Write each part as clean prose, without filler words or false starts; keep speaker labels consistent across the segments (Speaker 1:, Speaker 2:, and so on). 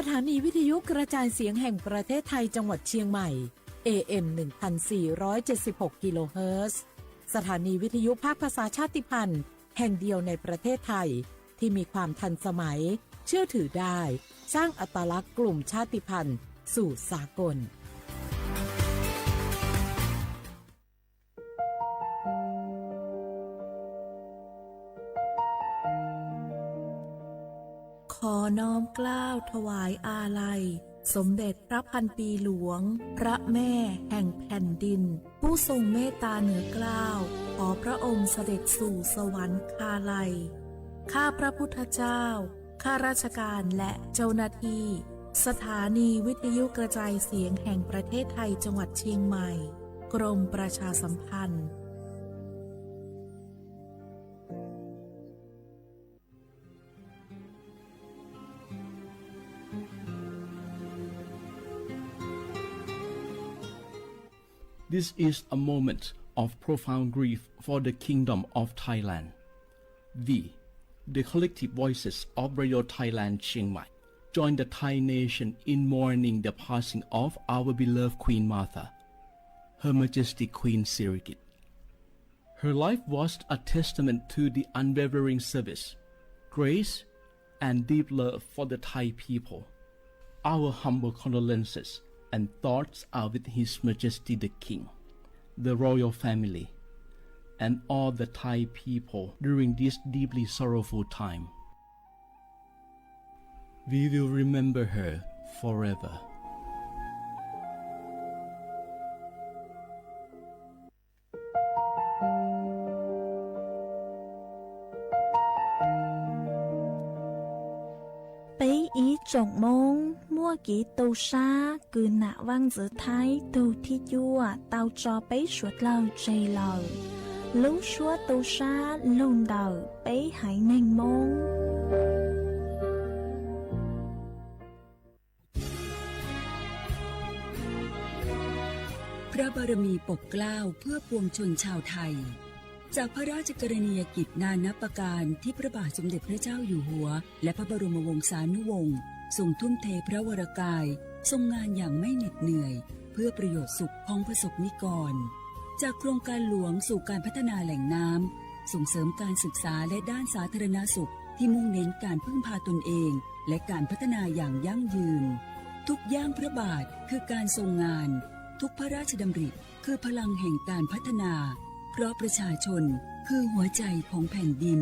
Speaker 1: ถานีวิทยุกระจายเสียงแห่งประเทศไทยจังหวัดเชียงใหม่ AM 1476 กิโลเฮิรตซ์สถานีวิทยุภาคภาษาชาติพันธุ์แห่งเดียวในประเทศไทยที่มีความทันสมัยเชื่อถือได้สร้างอัตลักษณ์กลุ่มชาติพันธุ์สู่สากลขอน้อมเกล้าถวายอาลัยสมเด็จพระพันปีหลวงพระแม่แห่งแผ่นดินผู้ทรงเมตตาเหนือเกล้าขอพระองค์เสด็จสู่สวรรคาลัยข้าพระพุทธเจ้าข้าราชการและเจ้าหน้าที่สถานีวิทยุกระจายเสียงแห่งประเทศไทยจังหวัดเชียงใหม่กรมประชาสัมพันธ์
Speaker 2: This is a moment of profound grief for the Kingdom of Thailand. We, the collective voices of Radio Thailand Chiang Mai, join the Thai nation in mourning the passing of our beloved Queen Martha, Her Majesty Queen Sirikit. Her life was a testament to the unwavering service, grace, and deep love for the Thai people. Our humble condolences and thoughts are with His Majesty the King, the royal family, and all the Thai people during this deeply sorrowful time. We will remember her forever.
Speaker 3: Ý trọng mong mua kỹ tàu xa cứ nạ vang giữa thái tàu thi chua tàu cho bấy suốt lâu chây lâu lú xua tàu xa lùn đầu bấy hãy nên mong
Speaker 4: พระบารมีปกเกล้าเพื่อปวงชนชาวไทยจากพระราชกรณียกิจนานับประการที่พระบาทสมเด็จพระเจ้าอยู่หัวและพระบรมวงศานุวงศ์ทรงทุ่มเทพระวรกายทรงงานอย่างไม่เหน็ดเหนื่อยเพื่อประโยชน์สุขของประสบนิกรจากโครงการหลวงสู่การพัฒนาแหล่งน้ำส่งเสริมการศึกษาและด้านสาธารณสุขที่มุ่งเน้นการพึ่งพาตนเองและการพัฒนาอย่างยั่งยืนทุกย่างพระบาทคือการทรงงานทุกพระราชดำริคือพลังแห่งการพัฒนาเพราะประชาชนคือหัวใจของแผ่นดิน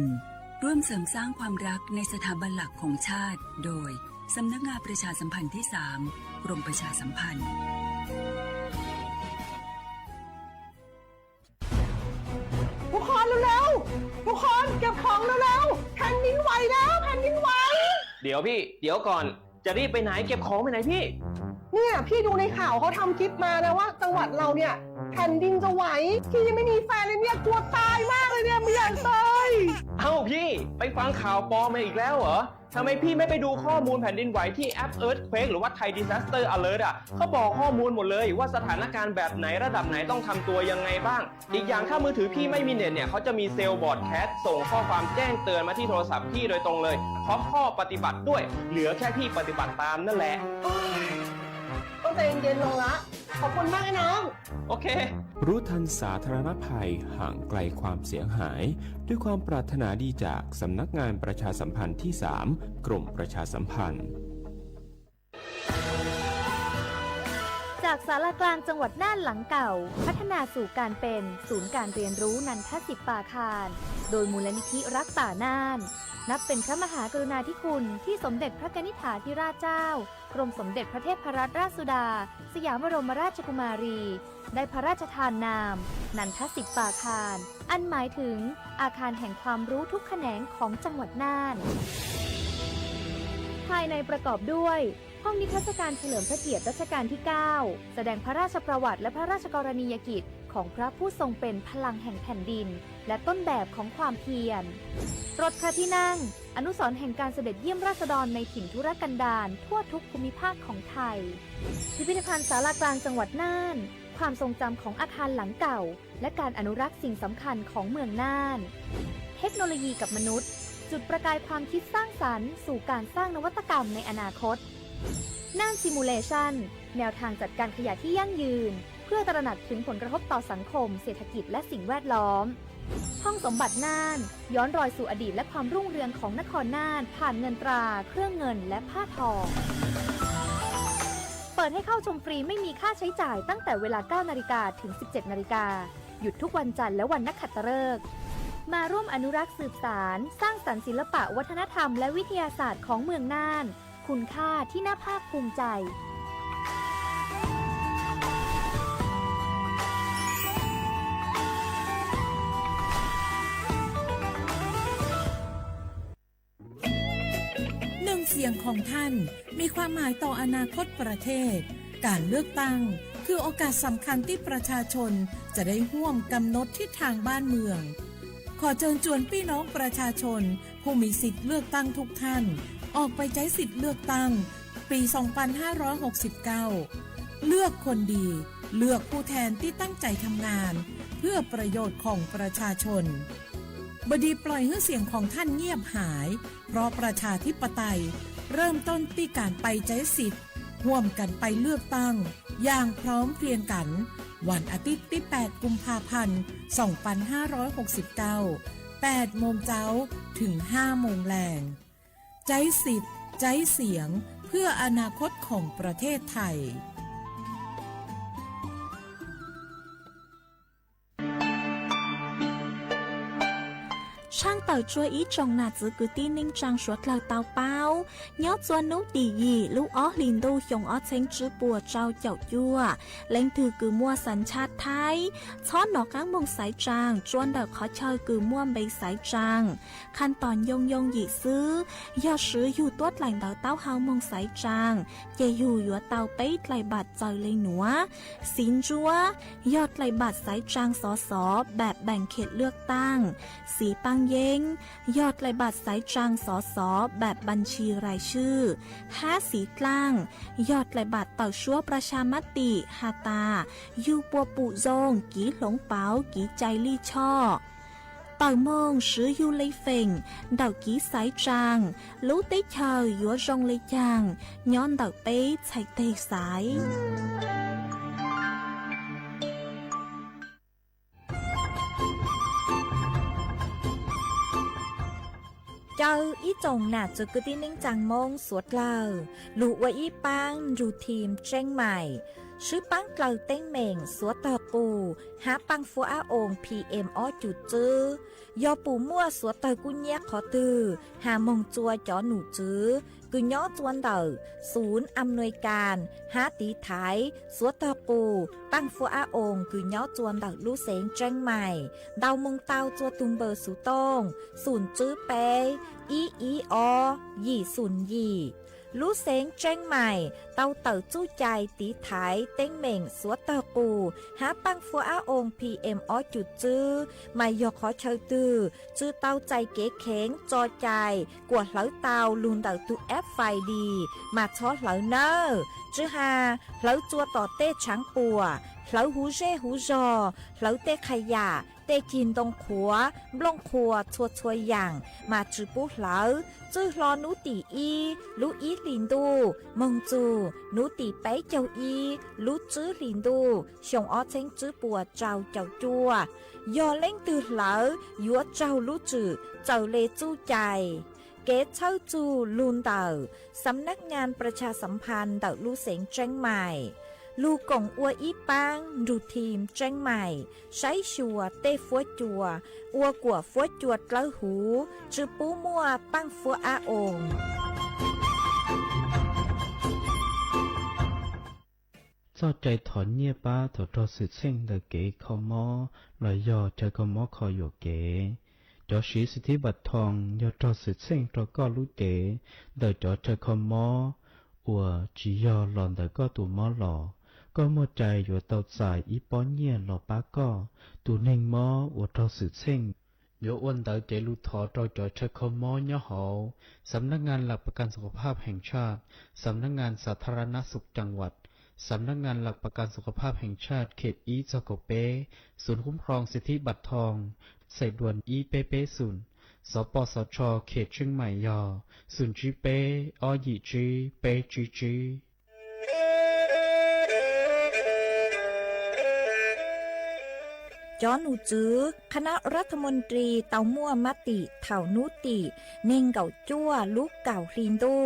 Speaker 4: ร่วมเสริมสร้างความรักในสถาบันหลักของชาติโดยสำนักงานประชาสัมพันธ์ที่ 3 กรมประชาสัมพันธ์
Speaker 5: ทุกคนเร็วๆทุกคนเก็บของเร็วๆแผ่นดินไหวแล้วแผ่นดินไหว
Speaker 6: เดี๋ยวพี่เดี๋ยวก่อนจะรีบไปไหนเก็บของไปไหนพี่
Speaker 5: เนี่ยพี่ดูในข่าวเขาทำคลิปมานะว่าจังหวัดเราเนี่ยแผ่นดินจะไหวพี่ยังไม่มีแฟนเลยเนี่ยกลัวตายมากเลยเนี่ยไม่อยากตาย
Speaker 6: เอ้าพี่ไปฟังข่าวปลอมมาอีกแล้วเหรอทำไมพี่ไม่ไปดูข้อมูลแผ่นดินไหวที่แอป Earthquake หรือว่า Thai Disaster Alert อ่ะเขาบอกข้อมูลหมดเลยว่าสถานการณ์แบบไหนระดับไหนต้องทำตัวยังไงบ้างอีกอย่างถ้ามือถือพี่ไม่มีเน็ตเนี่ยเขาจะมีเซลล์บอร์ดแคสส่งข้อความแจ้งเตือนมาที่โทรศัพท์พี่โดยตรงเลยพร้อมข้อปฏิบัติด้วยเหลือแค่พี่ปฏิบัติตามนั่นแหละ
Speaker 5: ต้องใจเย็นๆลงละขอบคุณมากไอ้น้อง
Speaker 6: โอเค
Speaker 7: รู้ทันสาธารณภัยห่างไกลความเสียหายด้วยความปรารถนาดีจากสำนักงานประชาสัมพันธ์ที่ 3 กรมประชาสัมพันธ์
Speaker 8: จากศาลากลางจังหวัดน่านหลังเก่าพัฒนาสู่การเป็นศูนย์การเรียนรู้นันทศิษย์ป่าคารโดยมูลนิธิรักป่าน่านนับเป็นพระมหากรุณาธิคุณที่สมเด็จพระกนิษฐาธิราชเจ้ากรมสมเด็จพระเทพรัตนราชสุดาสยามบรมราชกุมารีได้พระราชทานนามนันทศิษย์ป่าคารอันหมายถึงอาคารแห่งความรู้ทุกแขนงของจังหวัดน่านภายในประกอบด้วยห้องนิทรรศการเฉลิมพระเกียรติรัชกาลที่ 9 แสดงพระราชประวัติและพระราชกรณียกิจของพระผู้ทรงเป็นพลังแห่งแผ่นดินและต้นแบบของความเพียรรถพระที่นั่งอนุสรณ์แห่งการเสด็จเยี่ยมราษฎรในถิ่นทุรกันดารทั่วทุกภูมิภาคของไทยพิพิธภัณฑ์ศาลากลางจังหวัดน่านความทรงจำของอาคารหลังเก่าและการอนุรักษ์สิ่งสำคัญของเมืองน่านเทคโนโลยีกับมนุษย์จุดประกายความคิดสร้างสรรค์สู่การสร้างนวัตกรรมในอนาคต น่านซิมูเลชันแนวทางจัดการขยะที่ยั่งยืน เพื่อตระหนักถึงผลกระทบต่อสังคมเศรษฐกิจและสิ่งแวดล้อม ห้องสมบัติน่านย้อนรอยสู่อดีตและความรุ่งเรืองของนครน่านผ่านเงินตรา เครื่องเงินและผ้าทอง เปิดให้เข้าชมฟรีไม่มีค่าใช้จ่ายตั้งแต่เวลา 9 นาฬิกาถึง 17 นาฬิกาหยุดทุกวันจันทร์และวันนักขัตฤกษ์มาร่วมอนุรักษ์สืบสานสร้างสรรค์ศิลปะวัฒนธรรมและวิทยาศาสตร์ของเมืองน่านคุณค่าที่น่าภาคภูมิใจ
Speaker 1: หนึ่งเสียงของท่านมีความหมายต่ออนาคตประเทศการเลือกตั้งคือโอกาสสำคัญที่ประชาชนจะได้ร่วมกำหนดทิศทางบ้านเมืองขอเชิญชวนพี่น้องประชาชนผู้มีสิทธิ์เลือกตั้งทุกท่านออกไปใช้สิทธิ์เลือกตั้งปี 2569 เลือกคนดีเลือกผู้แทนที่ตั้งใจทำงานเพื่อประโยชน์ของประชาชนบดีปล่อยให้เสียงของท่านเงียบหายเพราะประชาธิปไตยเริ่มต้นที่การไปใช้สิทธิ์ร่วมกันไปเลือกตั้งอย่างพร้อมเพรียงกันวันอาทิตย์ที่ 8 กุมภาพันธ์ 2569 8 โมงเช้าถึง 5 โมงแลงใช้สิทธิ์ใช้เสียงเพื่ออนาคตของประเทศไทย
Speaker 3: ช่างเต่าช่วยอีจงหนาจื้อกือตีนิ่งจังชวดเหล่าเต่าเป้ายอดจวนนุตีหยี่ลูกอ้อลินดูหยงอ้อเชงจื้อปัวเจ้าเจ้ายั่วเล่งถือกือมัวสัญชาติไทยช้อนหนอก้างมงสายจางจวนเดาขอเชยกือม่วมใบสายจางขั้นตอนยงหยี่ซื้อยอดซื้ออยู่ตัวไหลเต่าเต้าเฮามงสายจางเจอยู่ยัวเต่าไปไหลบาดใจเลยหนัวสินจัวยอดไหลบาดสายจางสอสอแบบแบ่งเขตเลือกตั้งสีปังเย้งยอดไหลบัตรสายจางสอสอแบบบัญชีรายชื่อ5สีกลางยอดไหลบัตรเต่าชั่วประชามติฮาตายูปัวปุโจงกีหลงเปากีใจลี่ช่อเต่ามงซื้อยูเลยเฟ่งเดากีสายจางรู้ได้เชยยัวจงเลยจางย้อนเดาเป๊ะใส่เตะสายเจ้าอีจงหนาจุกที่นิ่งจังมงสวดเล่าลูว่าอีปังรูทีมเจ้งใหม่ชื่อปังเกลาเต้งเหม่งสวดต่อปูหาปังฟัวอาองPM อ้อจุดจื้อยอปูมั่วสวดต่อกุญแยกขอตือหามงจัวจอหนูจื้อกุญย้อจวนเดอศูนย์อำนวยการหาตีไทยสวดต่อปูปังฟัวอาองกุญย้อจวนเดอลู่เสงเจ้งใหม่เดามงเตาจัวตุงเบอร์สูตงศูนย์จื้อเปอีอยี่ศูนย์ยี่ลู่เสงเจ้งใหม่เตาเต่าจู้ใจตีไถเต้งเหม่งสวดเตาปูหาปังฟัวอาองPM อ้อจุดจื้อไม่ยอขอเชยตือจื้อเตาใจเก๋เข็งจอใจกวดเหลาเตาลุนเตาตุแอปไฟดีมาช้อเหลาเนอจื้อหาเหลาจัวต่อเต้ช้างปัวเหลาหูเร่หูจอเหลาเต้ขยะเตกินตรงขัวบลงขัวชัวชัวอย่างมาจื้อปุ๊เหลาจื้อรอนูตีอีลูอีลินดูมงจูนูตีไปเจ้าอีลูจื้อลินดูชงอ้อเชงจื้อปัวเจ้าเจ้าจัวยอเล่งตือเหลายัวเจ้าลูจื้อเจ้าเลจู้ใจเกตเช่าจูลูนเต่าสำนักงานประชาสัมพันธ์เต่าลู่เสงเจ้งใหม่ลูกงอัวอีปังดูทีมเจ้งใหม่ใช้ชัวเต้ฟัวจัวอัวกัวฟัวจวดเล้าหูจื้อปูมัวปังฟัวอาอง
Speaker 9: เจ้าใจถอนเงียป้าถอดรอสืบเส้นเดเก๋ขอมอลอยยอใจขอมอคอยอยู่เก๋จอชีสิทธิบัตรทองยอดรอสืบเส้นตรก็รู้เต๋เดจอใจขอมออัวจียอหลอนเดก็ตูมอหล่อก็มัวใจอยู่เตาสายอีป้อนเงียหล่อป้าก็ตูเน่งมออัวรอสืบเส้นโยอ้วนเต๋เจลูทอจอจอใจขอมอยอหอสำนักงานหลักประกันสุขภาพแห่งชาติสำนักงานสาธารณสุขจังหวัดสำนักงานหลักประกันสุขภาพแห่งชาติเขตอีจกเปศูนย์คุ้มครองสิทธิบัตรทองใส่ด่วนอีเปศูนย์ สปสชเขตเชียงใหม่ยอศูนย์จีเปอหยีจีเปจีจี
Speaker 3: จอหนูจื้อคณะรัฐมนตรีเตามั่วมติเถานุติเน่งเก่าจั่วลูกเก่าคลีนดู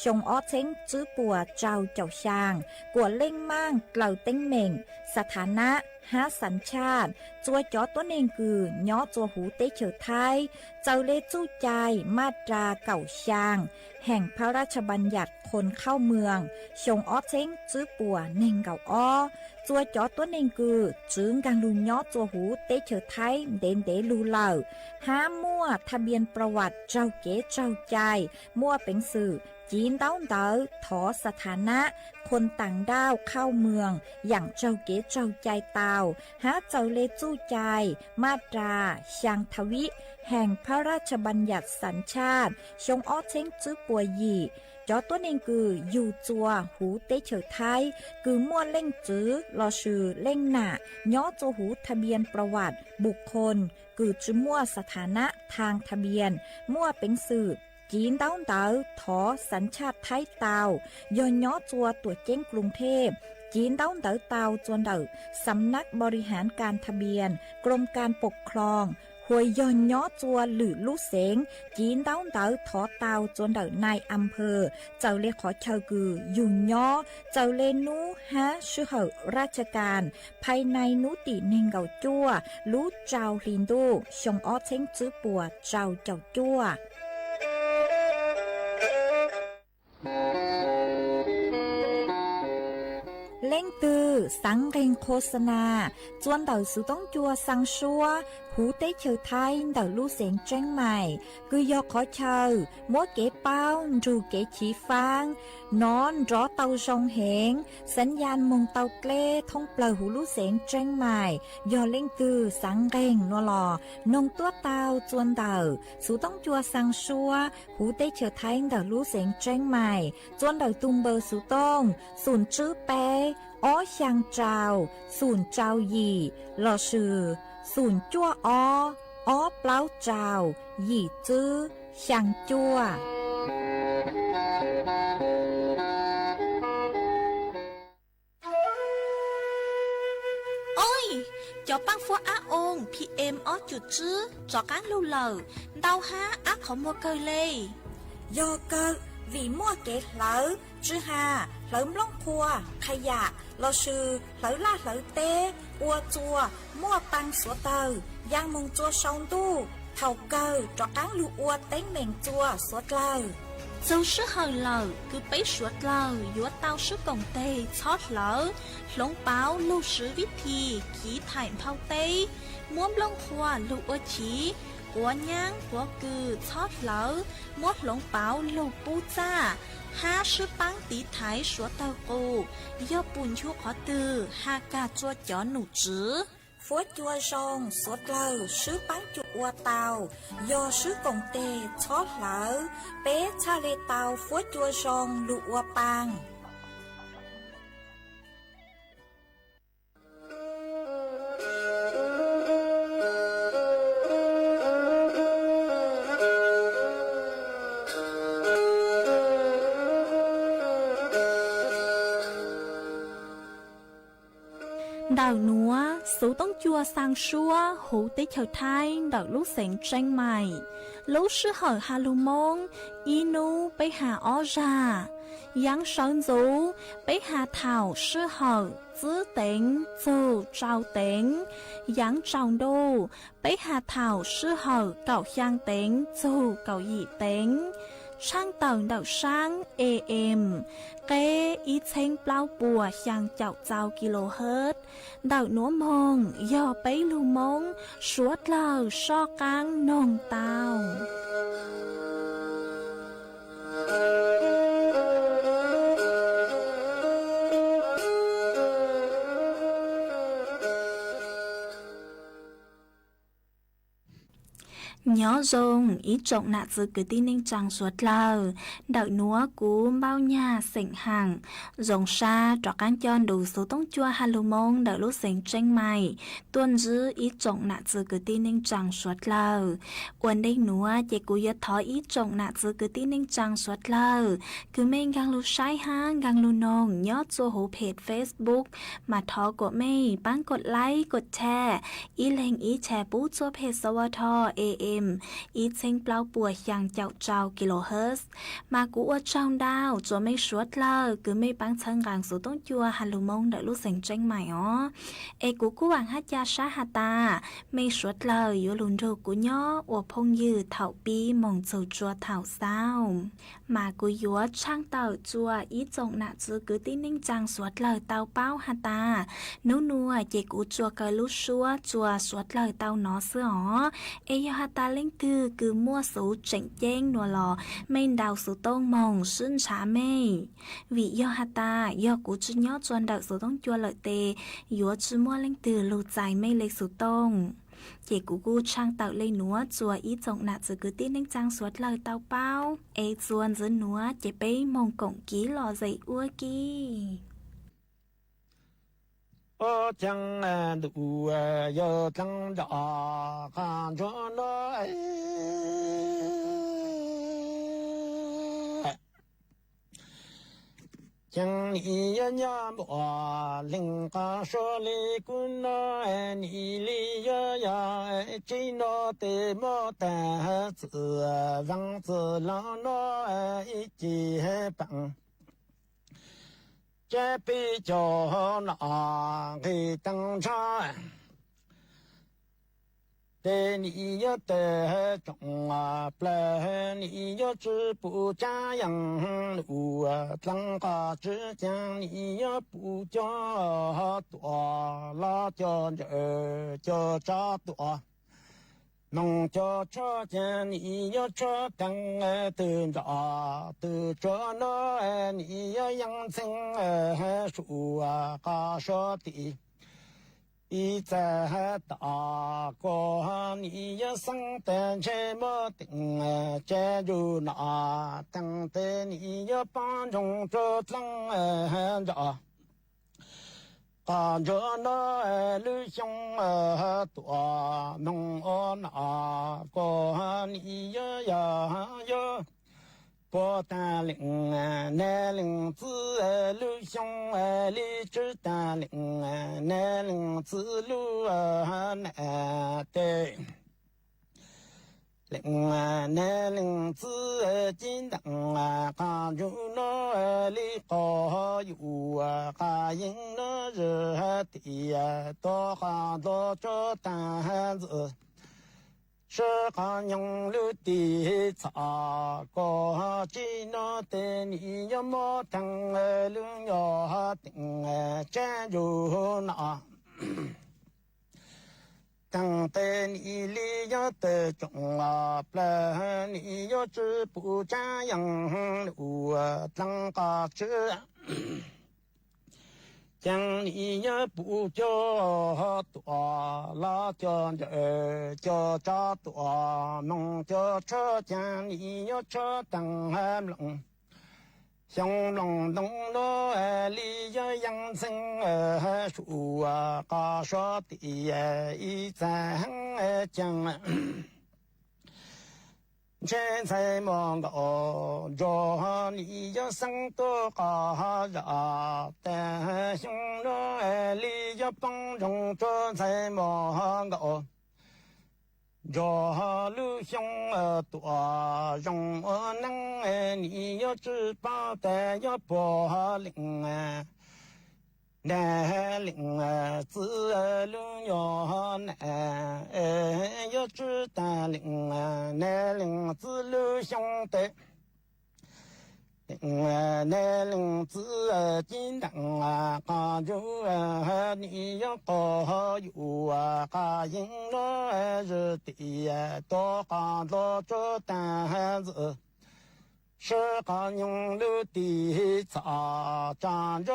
Speaker 3: ชงอ้อเช้งจื้อปัวเจ้าเจ้าช่างกวดเล่งมั่งเกล่าเต้งเหม่งสถานะหาสัญชาติจัวจอตัวเองคือย้อจัวหูเตเฉอไทยเจ้าเลจู้ใจมาตราเก่าช่าง แห่งพระราชบัญญัติคนเข้าเมืองชงอ้อเช้งจื้อปัวเน่งเก่าอ้อจัวจอตัวเองคือจึงกังลุงย้อจัวหูเตเฉอไทยเด่นเดลูเหล่าห้ามมั่วทะเบียนประวัติเจ้าเก๋เจ้าใจมั่วเป็นสื่อจีนเต้าเต๋อถอสถานะคนต่างด้าวเข้าเมืองอย่างเจ้าเก๋เจ้าใจเตาหาเจ้าเลจู้ใจมาตราชังทวิแห่งพระราชบัญญัติสัญชาติชงอ้อเช้งจื้อปัวยีจอตัวเองคืออยู่จัวหูเตเฉอไทยคือมั่วเล่งจื้อรอชื่อเล่งหน้าย้อจัวหูทะเบียนประวัติบุคคลคือจื้อมั่วสถานะทางทะเบียนมั่วเป็นสื่อจีนเต้าเต๋อถอสัญชาติไทยเตาย้อนย้อจัวตัวเจ้งกรุงเทพจีนเต้าเต๋อเตาจวนเต๋อสำนักบริหารการทะเบียนกรมการปกครองหวยย้อนย้อจัวหรือลูกเสงจีนเต้าเต๋อถอเตาจวนเต๋อนายอำเภอเจ้าเลขอเชอกือยุ่งย้อเจ้าเลนูฮะชื่อเหอราชการภายในนุติเน่งเก่าจัวรู้เจ้าลินดูชงอ้อเช้งจื้อปัวเจ้าเจ้าจัวเล่งตือสังเรงโฆษณาจวนเต่าสุต้องจัวสังชัวหูเต้เชอไทยเต่าลู่เสียงแจ้งใหม่คือยอขอเชอมัวเก๋เป้ารูเก๋ฉีฟางนอนรอเตาจงเหงสัญญาณมงเตาเกล้ท่องเปล่าหูลู่เสียงแจ้งใหม่ยอเล่งตือสังเรงนัวหลอนงตัวเตาจวนเต่าสุต้องจัวสังชัวหูเต้เชอไทยเต่าลู่เสียงแจ้งใหม่จวนเต่าตุมเบอร์สุต้องศูนย์จื้อเปอ้อช่างเจ้าศูนย์เจ้าหยี่หล่อชื่อศูนย์จั่วอ้อเปล่าเจ้าหยี่จื้อช่างจั่วcho băng phua á ôn PM ó chuột chứ cho cán lưu lờ đau há á khó mua cơ lê do cơ vì mua kẹt lỡ chứ hà lỡ lông phua khai dạ lo sư lỡ la lỡ tê ua chua mua băng sủa tờ giang mông chua sông tu thầu cơ cho cán lưu ua tén mèn chua sủa lờ dâu sức hờ lờ cứ bấy sủa lờ dúa tao sức cổng tê chót lỡ lông báo lưu sứ viết thì khí thải phao tê muốn lông khoa lưu ua chí của nhang của cừ chót lỡ muốn lông báo lưu bu cha ha sức băng tí thái sủa tao cô do bùn chua khó từ ha ca chua chó nụ chứ phốt chua rong sốt lờ sứ bắn chua ua tàu do sứ cổng tê chót lỡ bé cha lê tàu phốt chua rong lụ ua băng đào núa số tông chua sang xua hú tế chào thai đào lúc sánh tranh mày lúc sư hở hà lù mông inu bế hà ó ra yang sơn dũ bế hà thảo sư hở giữ tính dù trao tính yang trao đô bế hà thảo sư hở cậu giang tính dù cậu dị tính sang tầng đào sang AM kế ít thanh bao bùa sang chào chào kHz đào núa mông do bấy lưu mông suốt lờ so căng nông tàu nhớ dùng ý trọng nạ dư cứ tin ninh chẳng suốt lờ đợi núa cú bao nhà sỉnh hàng dùng xa trọ cán chọn đủ số tông chua hà lù mông đợi lúc sỉnh tranh mày tuân dư ý trọng nạ dư cứ tin ninh chẳng suốt lờ uẩn đây núa chỉ cú yết thói ý trọng nạ dư cứ tin ninh chẳng suốt lờ cứ mình gang lù sai hang gang lù nông nhớ cho hố page Facebook mà thó của mày bánกดไลค์กดแชร์อีเลงอีแชร์ปู้จัวเพจสวท AM อีเชิงเปล่าปัวอย่างเจ้ากิโลเฮิรตซ์มากูอวดช่องดาวจัวไม่ชวดเลยคือไม่ปังเชิงกลางสู่ต้องจัวฮัลโหลมงเดลูเสียงเจ้งใหม่อ๋อเอกูหวังฮัจยาชาฮาตาไม่ชวดเลยอยู่ลุนโรกูย่ออวพงยืดเถ่าปีมงจูจัวเถ่าเศร้ามากูยัวช่างเต่าจัวอีจงหนาจือกือตีนิ่งจังสวดเลยเต่าเป้าฮาตานัวเจกูจัวกะลุชัวจัวสวดเลยเต่าหนอเสืออ๋อเอยฮาตาเล่งคือมั่วสูเจ๋งเจ้งนัวหลอไม่ดาวสูต้งมงซึ่งช้าไม่วิยอฮาตายอกูจุย่อจวนเดาสูต้องจัวเลยเตยัวจืมั่วเล่งลูใจไม่เล็กสูต้งเจกูช่างเต่าเลยนัวจัวอีจงหนาจือกือตีนิ่งจังสวดเลยเต่าเป้าเอจวนจือนัวเจไปมงกงกี้หล่อใจอ้วกี้
Speaker 10: ô chẳng đủ giờ chẳng đỏ khăn cho nó chẳng ý nhớ bỏ linh ca số lý quân nó ý lý ya chỉ nó tê mô ta sự vắng sự lo nó ý chỉ bằng chế bị cho nó khi tăng cha để你要得中不你要知不家养路当个只讲你要不叫多了叫找多农叫车间你要车等等着等着呢你要养成树嘎说的一在大过你要生的这么定这就那等的你要帮助着等着看着那旅行多弄那个你呀不但领那领子旅行里只但领那领子路那对领那领子金当看住那里好有看应那热的多看多着单子是看用绿的草个只那的你要么等路要等站住那等的你里要得中不你要知不这样路等个吃将你也不叫多了叫找多弄叫车将你要车等龙像龙东路里要养生树高说的一在讲现在忙个着你要生多个热但兄弟里要帮助着在忙个着路兄多容能你要知道的要不灵那领自路要难，要知道领那领自路兄弟，那领自金当看住你要高有看应了日的多看多做单子。是个用绿的草长着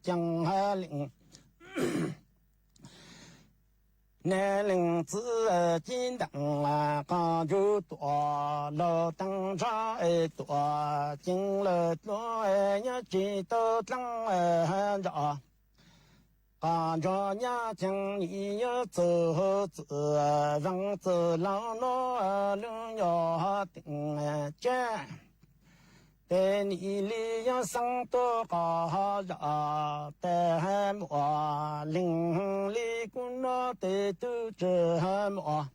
Speaker 10: 江岭。南岭子金灯啊，刚就多，老灯茶多，进了多要知道灯着。刚着伢经你要走走，人走老老路要顶着。在你里要上多高热，在我林里滚了的都这么，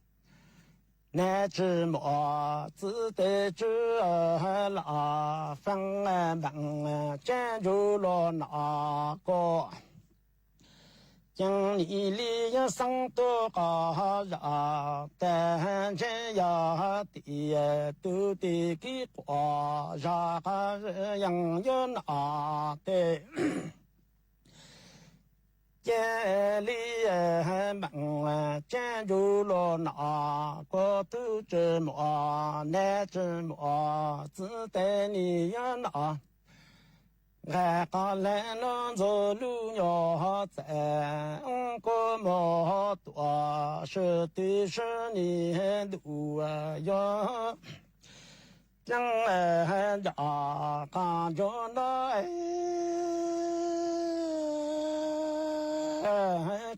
Speaker 10: 那只么只得这老分门站住了那个。经理里要上多高热，但这要的都得给过，热个人要拿的。家里门站住了那个都这么，那这么只得你要拿。俺刚来那走路要在，过么多是对是你路要，将来家刚着那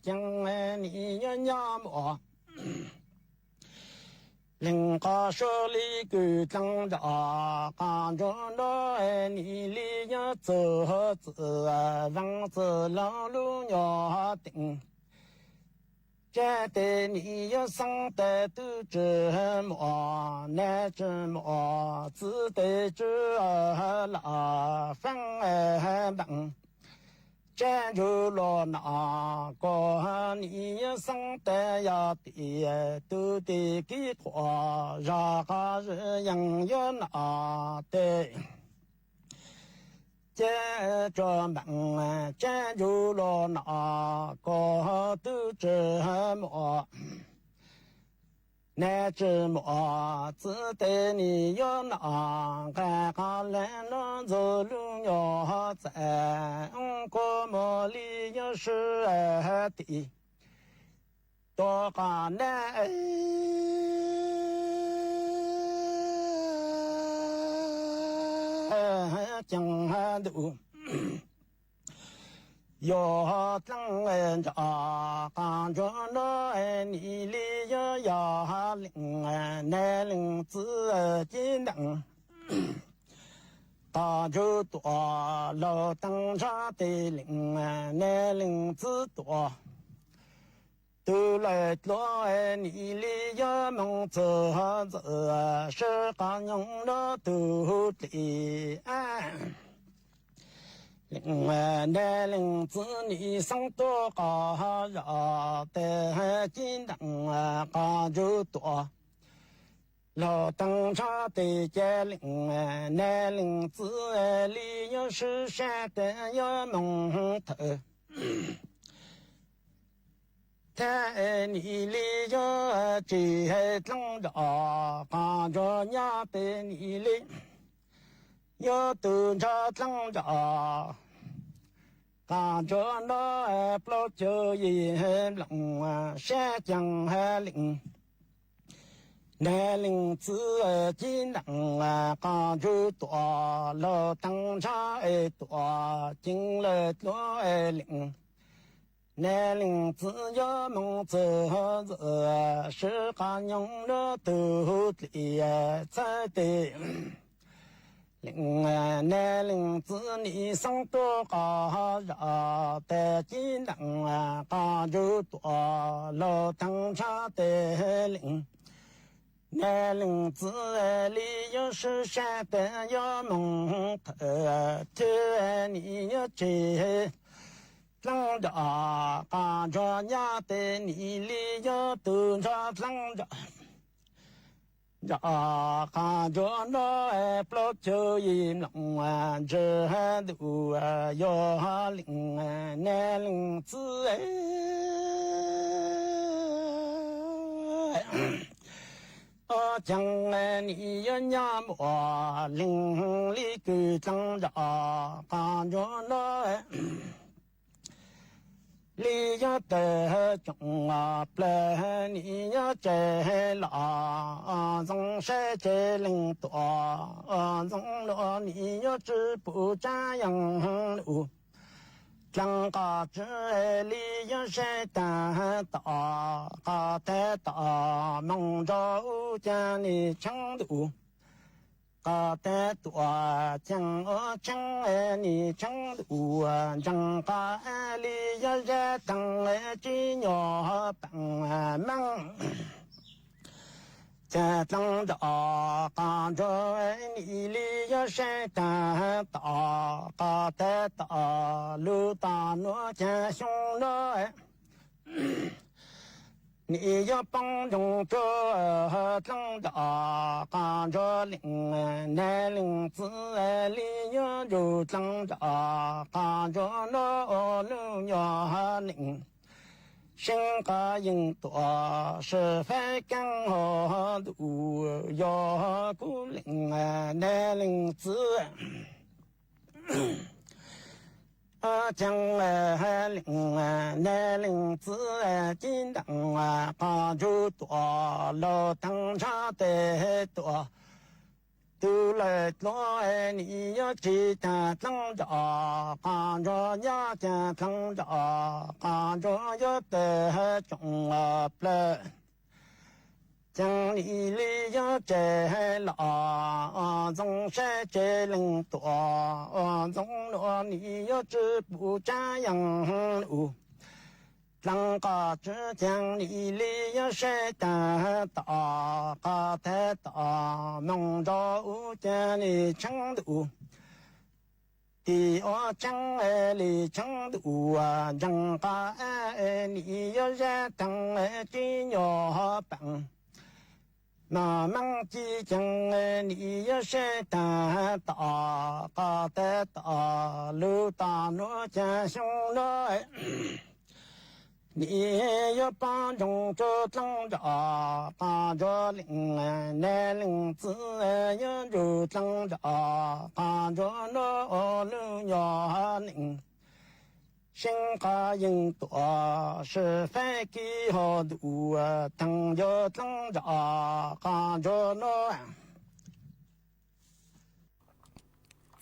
Speaker 10: 将来你要娘么？人家手里狗长着，刚着那你里要走走，房子老路要顶，这的你要上的都这么，那这么只得这老分门。站住了那个你要上的呀的都得给过，让个人要拿的。接着门站住了那个都这么。那只么只得你要拿，看看来那走路要在，过么里要是的，多个难。江汉都。要等着刚着那你里要领那领子金灯，大就多老灯茶的领那领子多，都来多你里要梦走走，是刚用了都的那领子你上多高热的金灯高就多，老灯茶的家领那领子里要是山的要蒙头，在你里要这灯着高着伢的你里。要等着等着，刚着那不就一龙山江岭，那岭子金灯刚就多，老灯茶多，进了多岭，那岭子要梦走走，是刚用了都的才的。那领子你上多高热的金灯高就多，老灯茶的领，那领子里要是山的要蒙头，头你要接等着高着伢的你里要等着等着。看着那不就一龙这路要领那领子将你呀呀么邻里个长着看着那。你呀得中不你呀这啦，总是这领导，总了你呀只不这样路，张家这里呀是单打，太打梦着见你成都。得多将我将你成都张家里呀热当只鸟帮忙，这张着看着你里呀山大大得大路大诺见熊了。你要帮助这长着看着领那领子里呀就长着看着那路呀领，身个人多是非更好路要顾领那领子。将领那领子金当看就多，老当差的多，都来多你要记得等着，看着呀见等着，看着要得中不。将你里呀这啦，总是这领多，总了你呀只不这样路，啷个只将你里呀是大大太大，梦着见你成都。第二张里成都张家你呀热当金鸟帮。那梦即将你呀是大大的大路大路见熊来，你要帮助这长着帮着领那领子呀就长着帮着那路呀领。身个人多是非给好路等着等着看着那。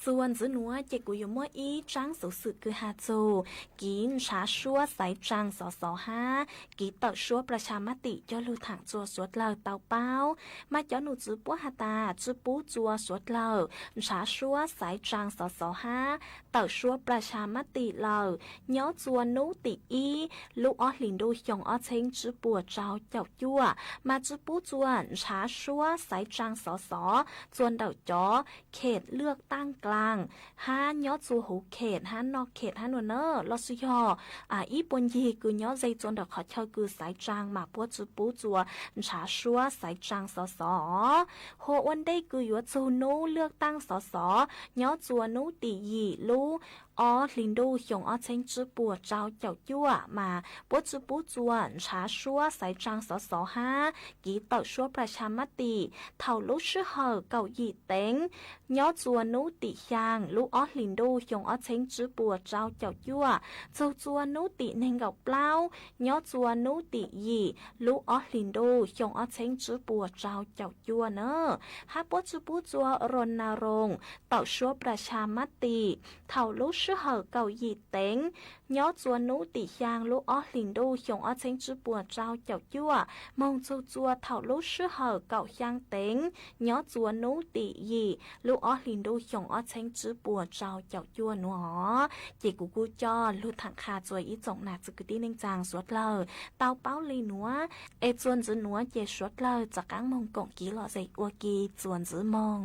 Speaker 3: ส่วนจื้อหนัวเจกุยมัวอีจ้างสุสึคือฮาโจกินชาชัวใส่จางสอสอห้ากีต่อชัวประชามติย่อลูถังจัวสวดเลาเตาเป้ามาย่อหนูจื้อปัวฮาตาจื้อปูจัวสวดเลาชาชัวใส่จางสอสอห้าต่อชัวประชามติเลาย่อจัวนูติอีลูกออหลินดูหยองออเชงจื้อปัวเจ้าเจ้ายั่วมาจื้อปูจัวชาชัวใส่จางสอสอจวนเดาจ้อเขตเลือกตั้งกลางห้ายอดจูหูเขตห้านอกเขตห้าหนวเนอลอสุยออีปนยีคือยอดใจจนดอกขอเช่าคือสายจางมาปัวจูปูจัวชาชัวสายจางสอสอโฮวันได้คือยัวจูนูเลือกตั้งสอสอยอดจัวนูตียีลูออลินดูหยงออเชงจื้อปัวเจ้าเจ้ายั่วมาปัวจูปูจัวชาชัวสายจางสอสอห้ากีต่อชัวประชามติเท่าลุชื่อเหอเก่ายีเต็งยอดจัวนูติยางลูกออลินดูหยงออเชงจื้อปัวเจ้าเจ้ายั่วเจ้าจัวนูติเนงเก่าเปล่ายอดจัวนูติยีลูกออลินดูหยงออเชงจื้อปัวเจ้าเจ้ายั่วเนอฮับปัวจูปูจัวรณรงค์ต่อชัวประชามติเท่าลุชื่อเหอเก่ายีเต็งยอดจัวนูติยางลูกออลินดูหยงออเชงจื้อปัวเจ้าเจ้ายั่วมองเจ้าจัวเท่าลุชื่อเหอเก่ายางเต็งยอดจัวนูติยีลูกออลินดูหยงออเชงจื้อปัวเจ้าเจ้ายั่วหนัวเจกูกูจอลูถังคาจวยอีจงหนักจึกตีเนงจางสวดเลยเตาเป้าลีหนัวเอจวนจื้อหนัวเจสวดเลยจากกังมงกงกีหล่อใจอัวกีจวนจื้อมง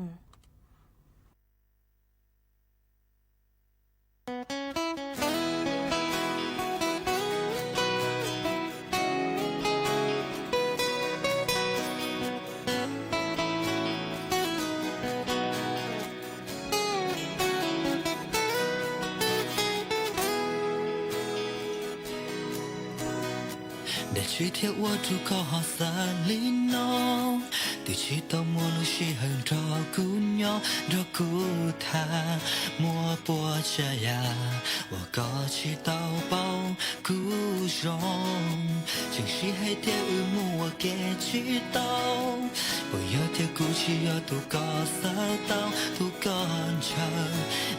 Speaker 11: 去贴我住口好萨里诺，地 từ chỉ tao mua lu xí hơn cho cú nhỏ cho cú tha mua bùa cha ya và có chỉ tao bao cú rong chẳng xí hay theo mua kẻ chỉ tao bây giờ theo cú chỉ ở tu có sa tao tu con chờ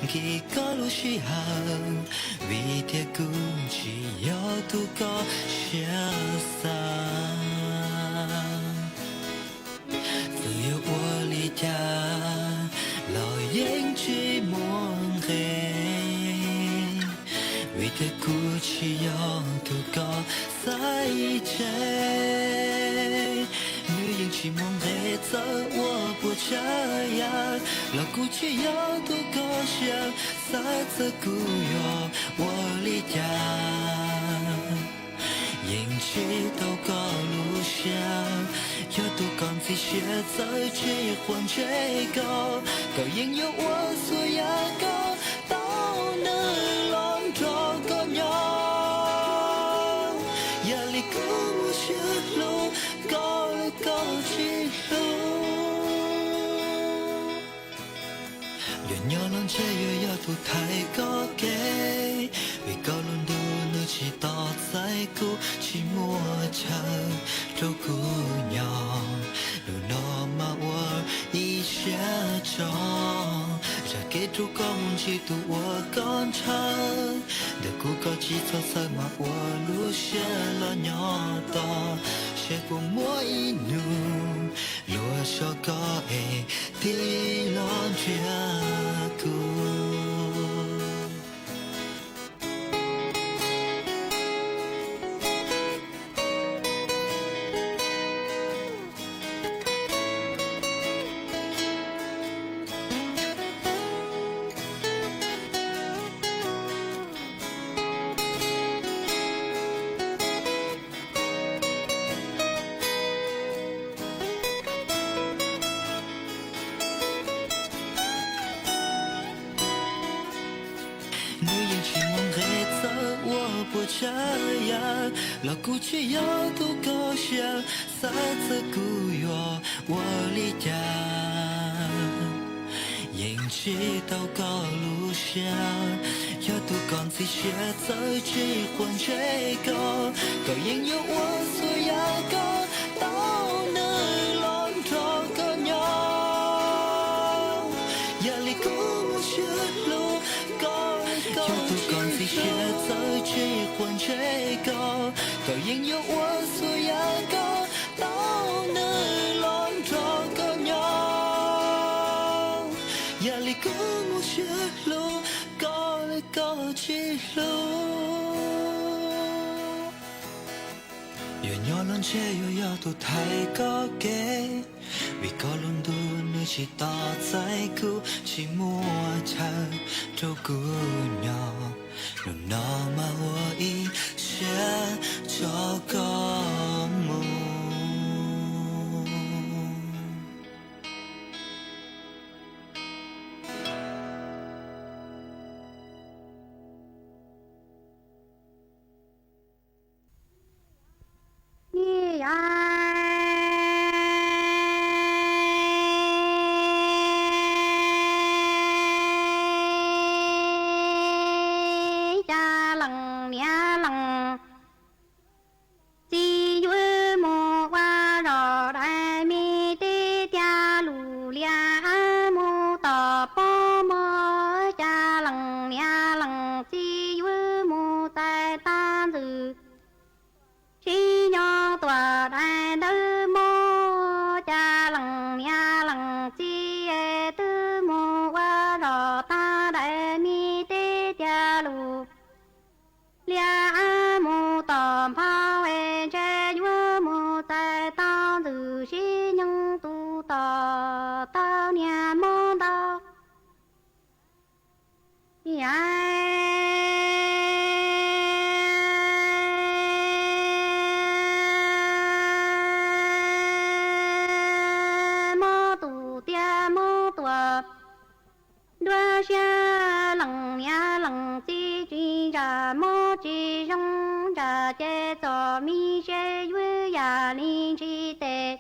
Speaker 11: khi có lu xí hơn vì theo cú chỉ ở tu có xa xa yêu ua li cha lời yên chỉ muốn ghé vì thế cú chỉ do tu có sai chế nữ yên chỉ muốn ghé giờ ua bùa chơi ya là cú chỉ do tu có xa xa giờ cú yo ua li cha yên chỉ đâu có lu xa cho tôi còn gì sẽ tới chỉ quan chế có cậu yên yêu quá xuôi ya có tao nơi lon cho con nhỏ giờ li cứ mua chiếc lô có chỉ lô giờ nhớ lon chế giờ tôi thấy có kê vì có luôn đưa nơi chỉ tỏ say cũ chỉ mua chờ đâu cũ nhỏ đồ nó mà qua ý sẽ cho ra kết thúc con chỉ tu qua con chờ để cũ có chỉ cho say mà qua lúc sẽ lo nhỏ to sẽ cùng mỗi nụ lúa cho có e thì lo chia cũ là cú chỉ có tu có xa xa giờ cú yo wo li cha yên chỉ tao có lu xa cho tu còn gì sẽ tới chỉ quan chế có cậu yên yêu quá xuôi ya có tao nơi lon cho con nhỏ giờ li cú muốn chết lu có cho tu còn gì sẽ tới chỉ quan chế có cậu yên yêu quá xuôi ya có tao nơi lon cho con nhỏ giờ li cứ muốn chết luôn có chỉ luôn giờ nhỏ lon che yo ya tu thấy có kê vì có luôn đôi nơi chỉ tỏ say cũ chỉ mua chờ đâu cũ nhỏ lúc nó mà hoa ý sẽ cho có mù
Speaker 12: chế cho mi chế yu ya linh chi tê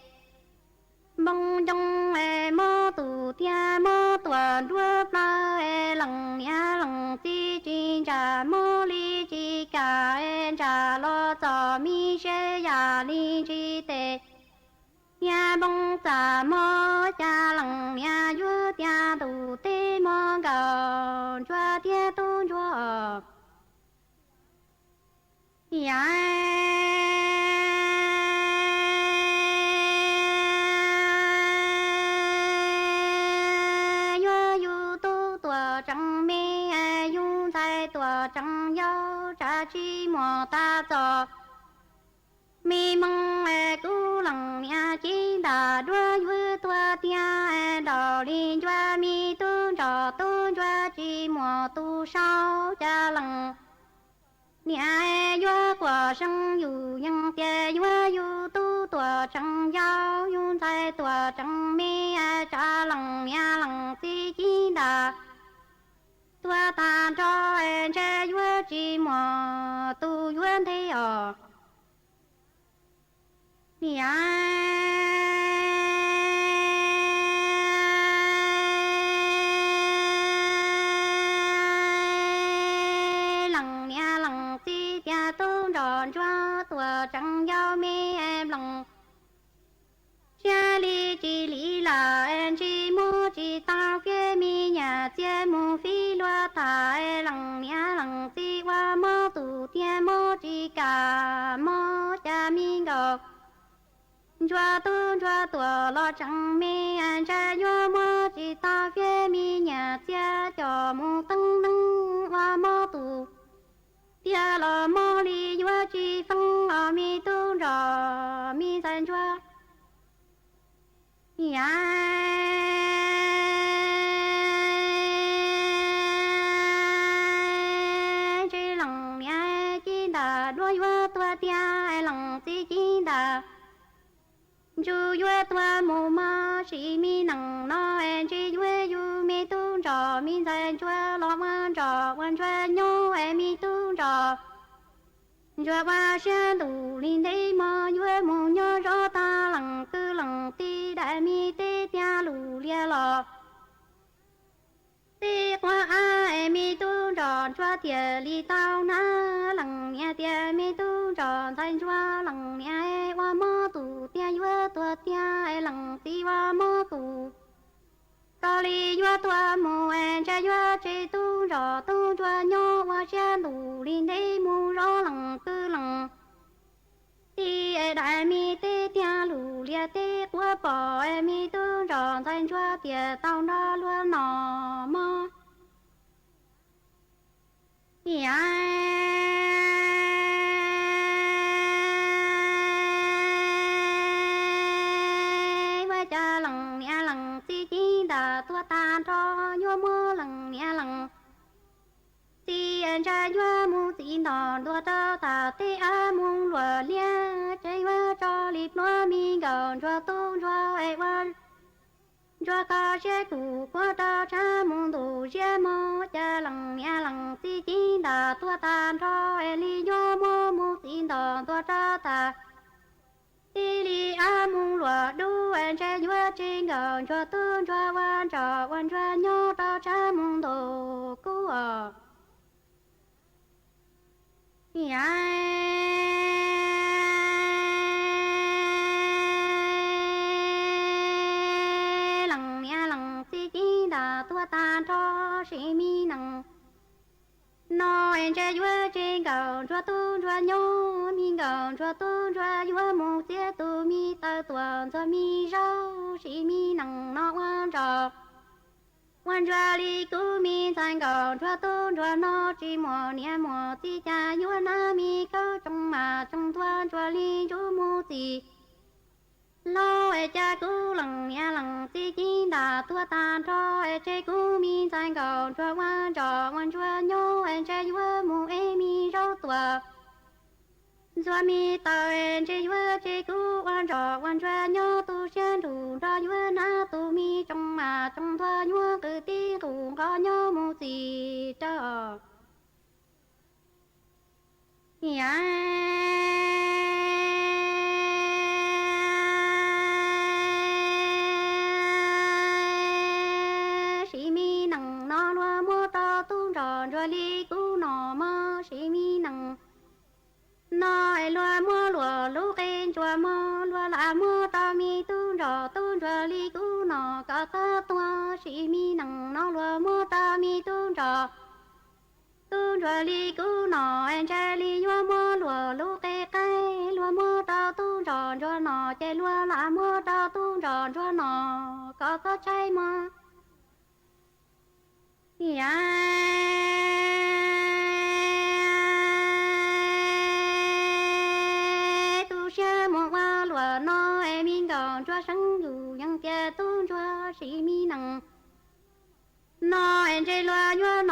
Speaker 12: mong trong mơ tù thiên mơ tuần đua ba lằng nhà lằng chi chi trà mơ li chi cả trà lo cho mi sẽ ya li chi tê nhà bông trà mơ cha lằng nhà vua tia tù tê mơ gạo chua tia tu chua ya trăng mi dung thái tua trăng yêu cha chi mò ta cho mi mong cứu lòng nhà chi đà đua vui tua tia đò đi choa mi tu trò tu choa chi mò tu sao cha lòng nhà vua của sông dù nhân tia vua dù tu tua trăng yêu dung thái tua trăng mi cha lòng nhà lòng chi đà tua ta cho em che vua chi mò tu duyên thế ở nhà lằng nhà lằng chi tia tu tròn cho tua trăng giao mi em lòng cha li chi li là em chi mu chi tao kia mi nhà chia mu phi loa thả lằng nhà lằng chi qua mơ tù tia mơ chi cả mơ cha mi gò chua tu chua tua lo trăng mi anh cha yo mơ chi tao kia mi nhà chia cho mu tăng tăng qua mơ tù tia lo mơ li yo chi phong lo mi tu rò mi san chua ya chi lòng ya chi đà đuôi vua tua tia lòng chi đà chú vua tua mù ma chỉ mi nằng no en chi vua yu mi tu trò mi san chua lo man trò quan chua nhô em mi tu trò chua ba xe đủ linh thế mà vua mù nhô rõ ta lằng tư lằng ti đại mi tê tia lù lia lò tê qua a em mi tu trò chua thiệt li tao na lằng nhà tia mi tu trò san chua lằng nhà qua mơ tù tia vua tua tia lằng ti qua mơ tù ta li vua tua mù en cha vua chi tu trò tu chua nhô qua xe đủ linh thế mù rõ lằng tư lằng ti đại mi tê tia lù lia tê qua bỏ em mi tu trò san chua tia tao na luôn nọ mơ ya va cha lằng nhà lằng chi chi đà tua ta cho yo mơ lằng nhà lằng ti en cha yo mu ti nọ tua ta ta ti a mung lùa lia chơi va cho lip loa mi gạo cho tu cho ai quan cho ca sẽ cụ qua ta cha mong đồ sẽ mơ cha lằng nhà lằng ti chi đà tua ta cho ai li yo mơ mu ti nọ tua ta ta ti li a mung lùa du en cha yo trên gạo cho tu cho quan cho nhô ta cha mong đồ cú ở lằng nhà lằng chi chi đà tua ta cho sĩ mi nằng no en cha vua trên gạo cho tu cho nhô mi gạo cho tu cho vua một chia tu mi ta tuần cho mi rau sĩ mi nằng no quan cho li cứu mi thành gạo cho tu cho no chỉ mò nia mò ti cha vua na mi câu trong mà trong tuan cho li chú mu ti lo e cha cứu lằng nhà lằng ti chi đà tua ta cho e che cứu mi thành gạo cho quan cho nhô e che vua mu e mi rau tua cho mi ta e che vua che cứu quan cho nhô tu sen thủ ra vua na tu mi trong mà trong thua vua cứ ti thủ có nhô mu gì cho ya tròn cho li cú nọ mơ sĩ mi nằng nói loa mưa lúa lú kén chua mơ lúa là mưa ta mi tu trò li cú nọ cả ta tua sĩ mi nằng nó lúa mưa ta mi tu trò li cú nọ anh trai li lúa mưa lúa lú kén cây lúa mưa ta tu tròn cho nọ chạy lúa là mưa ta tu tròn cho nọ cả ta trái mơ tu sơ một hoa lúa nó em in còn cho sáng dù yang kia tu cho sĩ mi nằng nó em chơi lúa nhua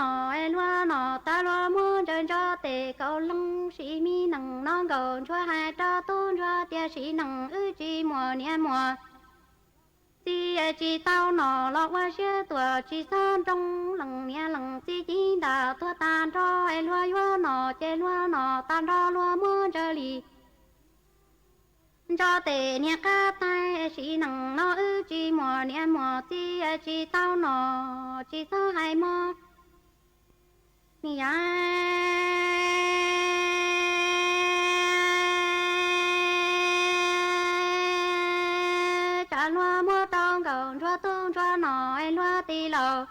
Speaker 12: nó ta lúa mua chơi cho tề cầu lăng sĩ mi nằng nó còn cho hai ta tu cho tia sĩ nằng ư chi mùa nia mùa chỉ tao nọ lọ qua xe tuổi chỉ san trong lần nia lần chỉ đã tua tan cho em lúa nọ chơi lúa nọ tan cho lúa mua chơi lì cho tề nia cá tay chỉ nằng nó ư chỉ mùa nia mùa chỉ tao nọ chỉ tao hai mò nia cha lúa mua trong cầu cho tung cho nọ em lúa tì lầu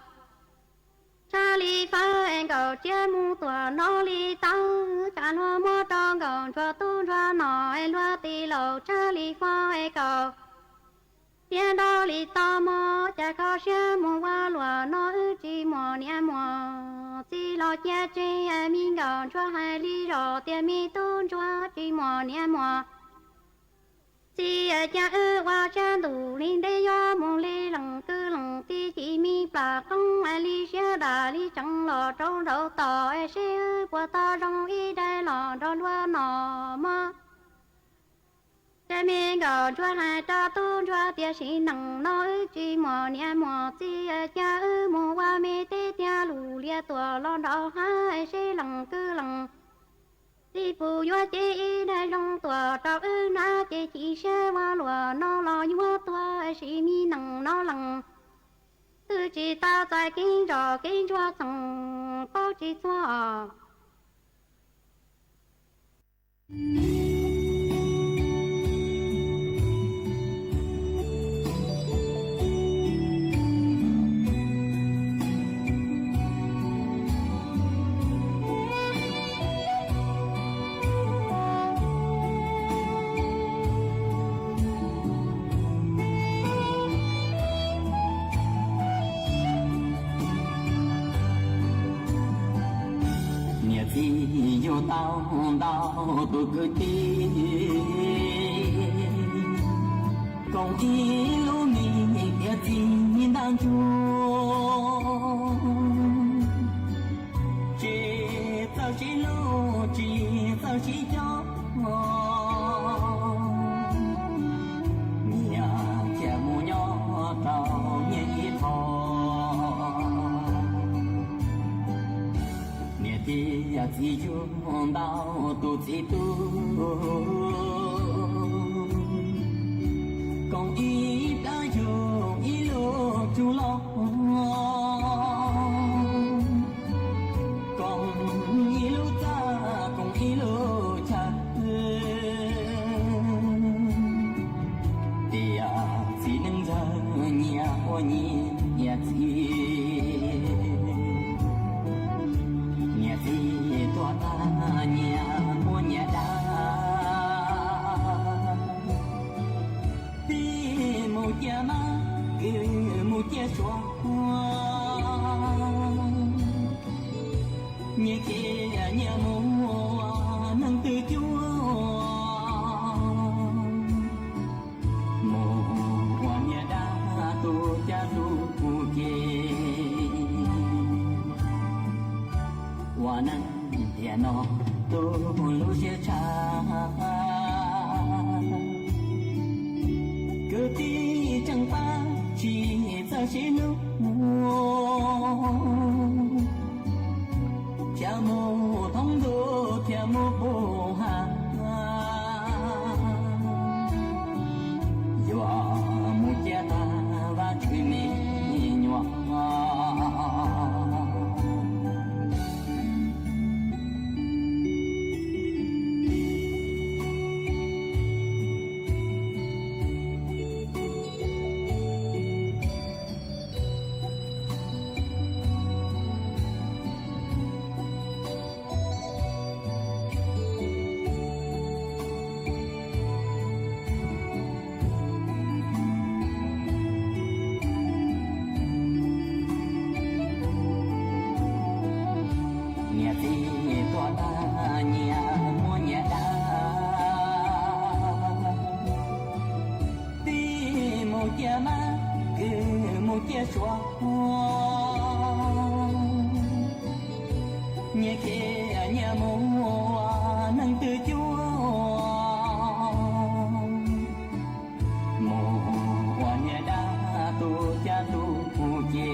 Speaker 12: cha li phá em cầu chia mu tua nó li tăng cha lúa mua trong cầu cho tung cho nọ em lúa tì lầu cha li phá em cầu tiền đó li to mò cha khó xe mu qua lúa nó chỉ mò nia mò chỉ lo chia chia em min cầu cho hai li rồi tiền mi tung cho chỉ mò nia mò chỉ cha ư qua cha đủ linh để do mong li lần cứ lần ti chỉ mi bà không ai li xe đà li chẳng lò trong đầu tỏ ai xe qua ta trong y đây lò trong lúa nọ mà cha mi gạo cho hai ta tu cho tia sĩ nằng nói chỉ mò nia mò chỉ cha ư mò qua mi tê tia lù lia tua lo đầu hai xe lần cứ lần đi phụ yo chỉ đại trong tua trao ư na chỉ xe qua lúa nó lo yo tua sĩ mi nằng nó lằng từ chỉ ta tại kinh cho thằng bao chỉ cho
Speaker 13: tao tôi cứ đi còn đi lúc mình kia gì đang chua chỉ tao chỉ lúc chỉ tao chỉ cho nhà cha mua nhỏ tao nhẹ thò thì chỉ chung đau tu chỉ tu còn ý đã dùng ý lô chú lo còn ý lô ta còn ý lô cha thì chỉ nâng giờ nhà hoa nhị nhà chỉ tua ta nhà mua nhà đá đi một nhà má cứ một nhà xóa nhà kia nhà mua nâng từ chúa mua nhà đá tu cha tu kia hoa nắng nhà nó tu lu xe cha cứ tí chẳng ta chỉ ra chỉ lúc cha mô thông đô cha mô bồ hà dọa mu cha ta và chuyện mi nhọ nhẹ kia nhà mùa nâng từ chúa mùa nhà đã tu cha tu chê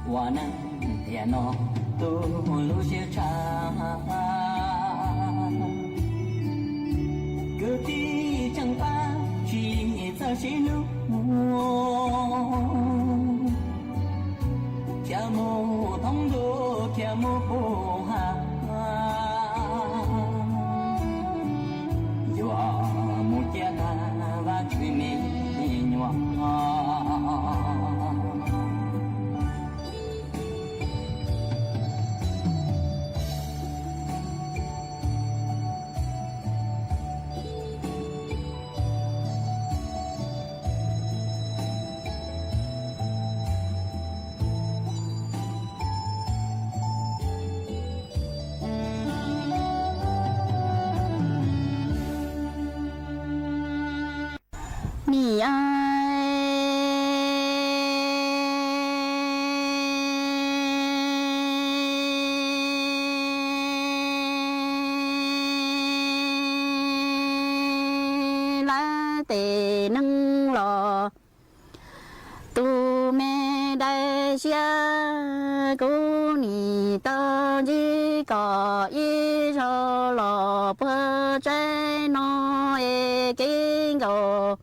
Speaker 13: hoa nâng thiền nó tu lu xe cha cứ đi chẳng ta chỉ nghe ta sẽ lúc cha mô thông đô cha mô bồ hà dọa một cha ta và chuyện mình nhỏ
Speaker 12: mi ai lá tề nâng lò tu mẹ đại xia cô ni ta chỉ có ý cho lò bơ trái nó e kinh go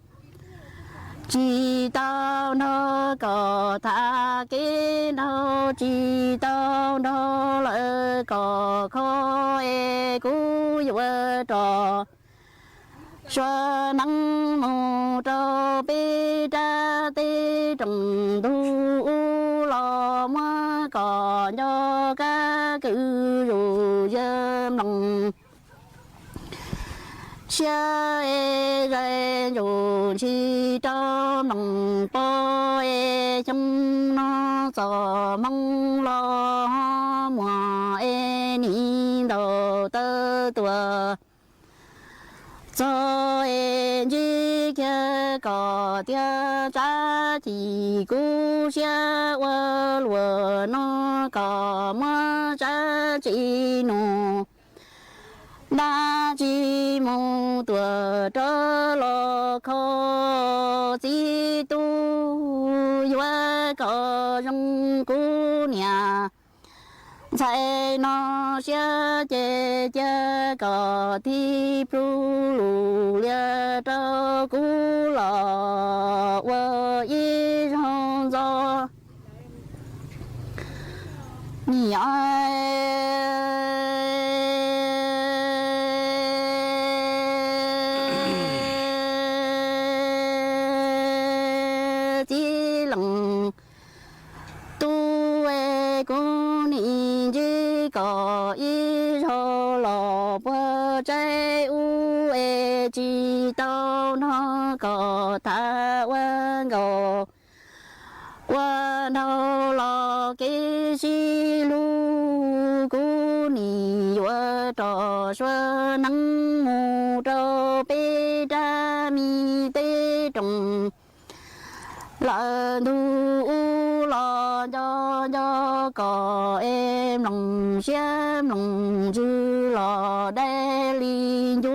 Speaker 12: chỉ tao nó có thà cái nó chỉ tao nó lại có khó e cú vừa trò cho nắng mù cho bê ra tê trồng thu lò mà có cho cá cự dù dơm lòng xa e ra dù chi cho lòng po e trong nó gió mong lo mùa e ní đầu tơ tua cho em chỉ kia có tia cha thì cú xa qua lúa nó có mơ cha chỉ nụ đã chỉ mong tua cho lo khó chỉ tu qua có trong cú nhà chạy nó sẽ chế chế có thi pru lù lia cho cú lò vợ y trong gió nhỉ chỉ lòng tu e cô ni chỉ có ý cho lò bơ trái u e chỉ tao nó có thà quan gò quan đâu lo cái gì lu cô ni vợ trò xưa nắng mù trâu bê ra mi tê trồng là thu lo cho có em lòng xem lòng chữ lò đe li chú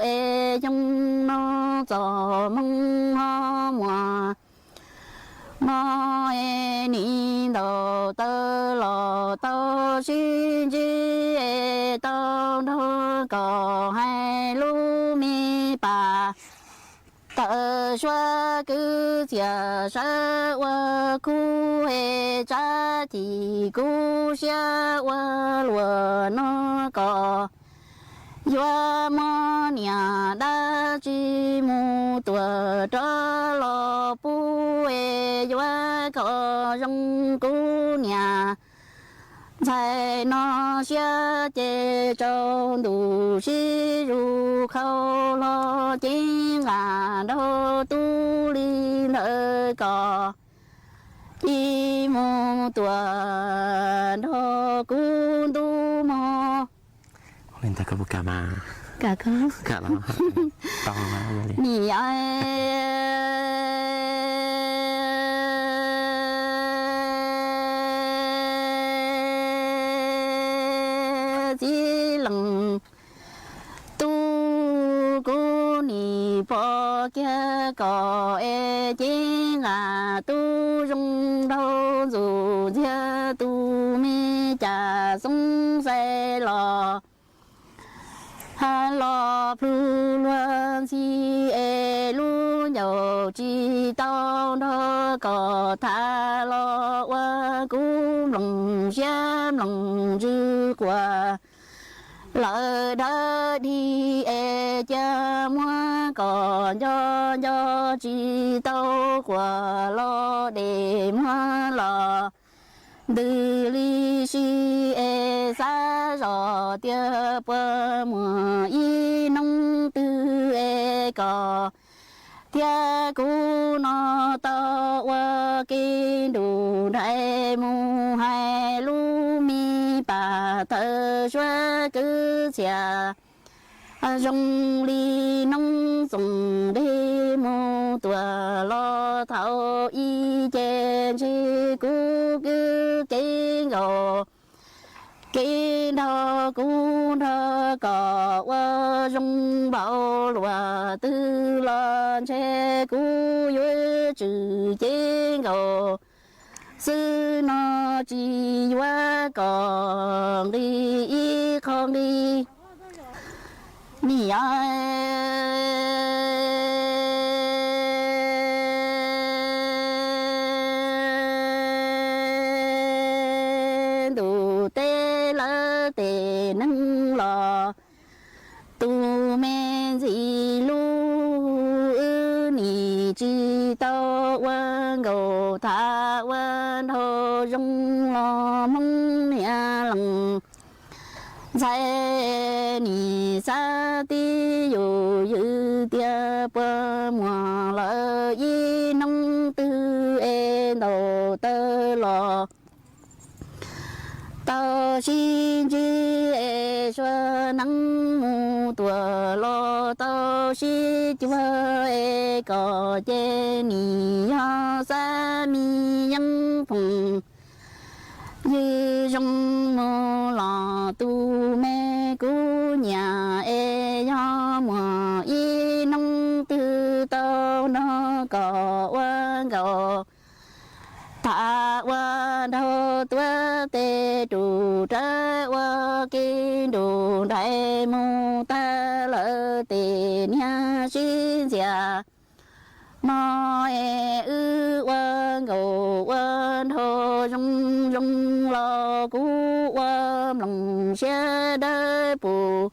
Speaker 12: e trong nó gió mong ho mùa nó e ni đầu tơ lò tơ xin chi e tơ nó có hai lu mi bà tờ xoa cứ chia sẻ qua khu hệ cha thì cú xia qua lúa nó có qua mò nhà đã chỉ mu tua cho lo pu hệ qua có trong cú nhà chạy nó sẽ chế trong đủ sĩ ru khâu lo chính là đâu tu li nợ có đi mô tua đâu cũng tu mô
Speaker 14: lên ta có bộ cả mà
Speaker 12: cả không
Speaker 14: cả là to mà vậy
Speaker 12: nhỉ ai kia có e chính là tu rung đâu dù chia tu mi cha sung say lo ha lo plu luan si e lu nhậu chi tao đó có tha lo qua cú lòng xem lòng dư qua lỡ đó đi e cha mua còn cho chi tao qua lo để mua lo từ ly si e xa rõ tia bờ mùa y nông tư e có tia cú nó tao qua kinh đủ đại mu hai lu mi bà thơ xóa cứ xia rong ly nông dùng đi mu tua lo thao y chen chi cú cứ kinh gò kinh thơ cú thơ có qua rong bảo lúa tư lo che cú yuê chữ kinh gò sư nó chỉ qua còn đi không đi mi đủ tê lỡ tê nâng lò tu men gì lu ni chi tao quan gầu tha quan hồ rong lo mong nia lằng sai ni sa ti yu yu tia pa mùa lỡ y nông tư e đầu tơ lo tao xin chi e xóa nắng mù tua lo tao xin chúa e có che ni ho sa mi yang phùng như trong mô lò tu mê cú nhà e do mùa y nông tư tao nó có quan gò thả qua đâu tua tê đủ trái qua kinh đủ đại mô ta lỡ tê nha xin già mò e ư quan gầu quan hồ rong rong lo cú quan lòng xe đơi bù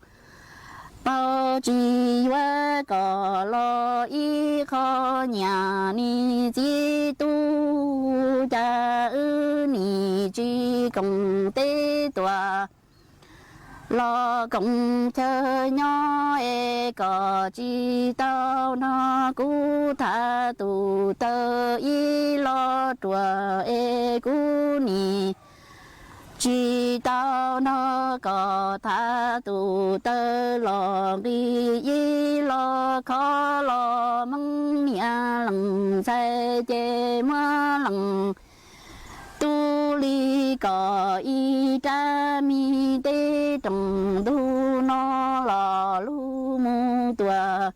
Speaker 12: bao chi qua có lo y khó nhà ni chi tu cha ư ni chi công tế tòa lo công chơi nhỏ e có chi tao nó cú tha tu tơ y lo chùa e cú ni chi tao nó có tha tu tơ lo đi y lo khó lo mong nia lằng sai chê mơ lằng tu ly có y cha mi tê trồng tu nó lò lu mu tua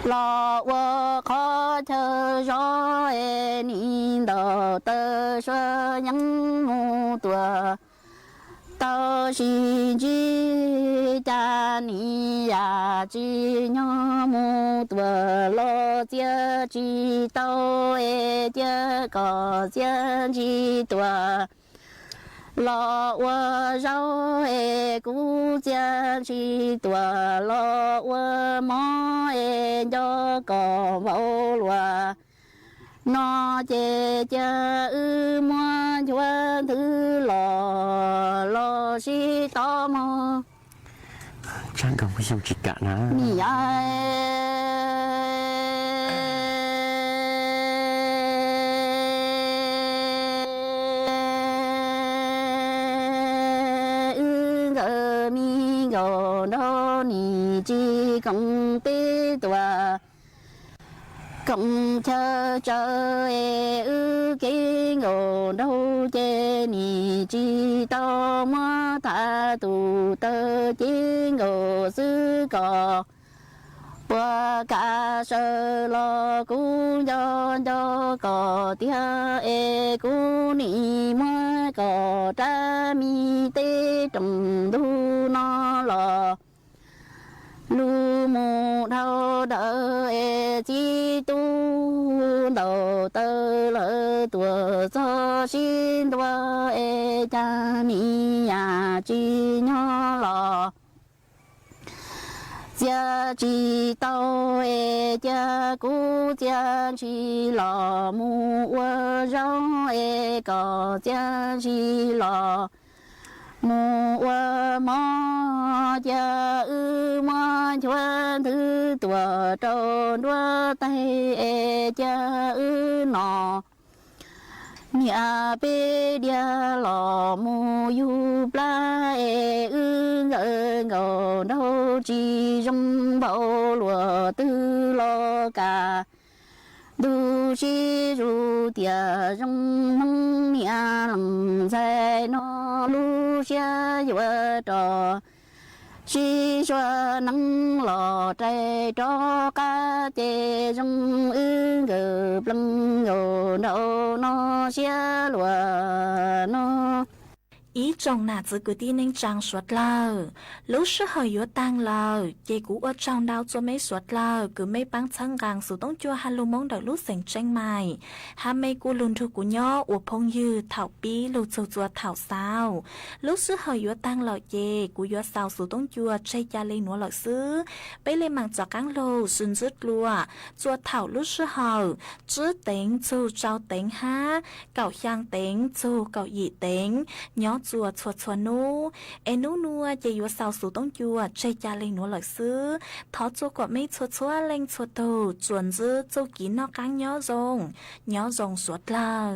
Speaker 12: lò wo khó chờ gió e ni đò tơ xơ nhắn mu tua tao xin chi cha ni ya chi nhỏ mu tua lo chia chi tao e chia có chia chi tua lo wa rau e cu chia chi tua lo wa mo e cho có mẫu lúa nó chê cha ư mua chúa thứ lo si to mò
Speaker 14: Trang cầm cái dòng chỉ cả nó
Speaker 12: mi ai ư gờ mi gò đó ni chi công tế tòa cộng chờ e ư cái ngô đâu chê ni chi tao mơ tha tu tơ chi ngô sư cò bữa cả sơ lo cũng cho có tia e cũng nị mới có trái mi tê trồng thu nó lo lu mù thâu đỡ e chi tu đầu tơ lỡ tuổi cho xin tua e cha mi ya chi nhỏ lo cha chi tao e cha cú cha chi lò mu ua rong e có cha chi lò mu ua mò cha mò chuan thứ tua trâu đua tay e cha nọ nhà bê dia lò mu yu pla e ngờ đâu chỉ trong bao lúa tư lo cả du chi ru tia trong măng nhà làm sai nó lu xia vừa trò chi cho nắng lò trái cho cá tê trong ngờ plăng ngờ đâu nó xia lúa nó
Speaker 3: ý trong nà giữ cứ đi nên trang suốt lờ lúc sư hơi yếu tăng lờ dây cũ ở trong đau cho mấy suốt lờ cứ mấy băng chân gàng sự tống chua hà lô mong đợi lúc sành tranh mày hà mấy cú lùn thu của nhỏ ủa phong dư thảo bí lù chua chua thảo sao lúc sư hơi yếu tăng lờ dây cú yếu sao sự tống chua chay cha lên núa lờ sư bây lên mảng giọt cáng lô xuân rứt lùa chua thảo lúc sư hơi chứ tính chu trao tính ha cậu giang tính chu cậu dị tính nhỏ chùa chùa chùa nô em nô nua chỉ yếu sao số tông chùa chơi cha lên núa lợi sư thọ chùa của mấy chùa chùa lên chùa tù chuẩn dư châu kỹ nó căng nhỏ rồng suốt là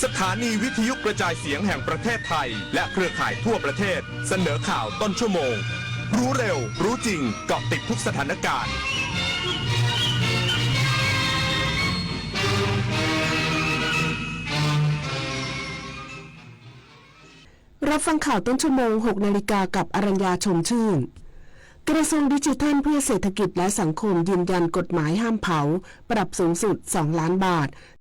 Speaker 15: สถานีวิทยุกระจายเสียงแห่งประเทศไทยและเครือข่ายทั่วประเทศเสนอข่าวต้นชั่วโมงรู้เร็วรู้จริงเกาะติดทุกสถานการณ์
Speaker 16: รับฟังข่าวต้นชั่วโมง 6 นาฬิกากับอรัญญาชมชื่นกระทรวงดิจิทัลเพื่อเศรษฐกิจและสังคมยืนยันกฎหมายห้ามเผาปรับสูงสุด2 ล้านบาท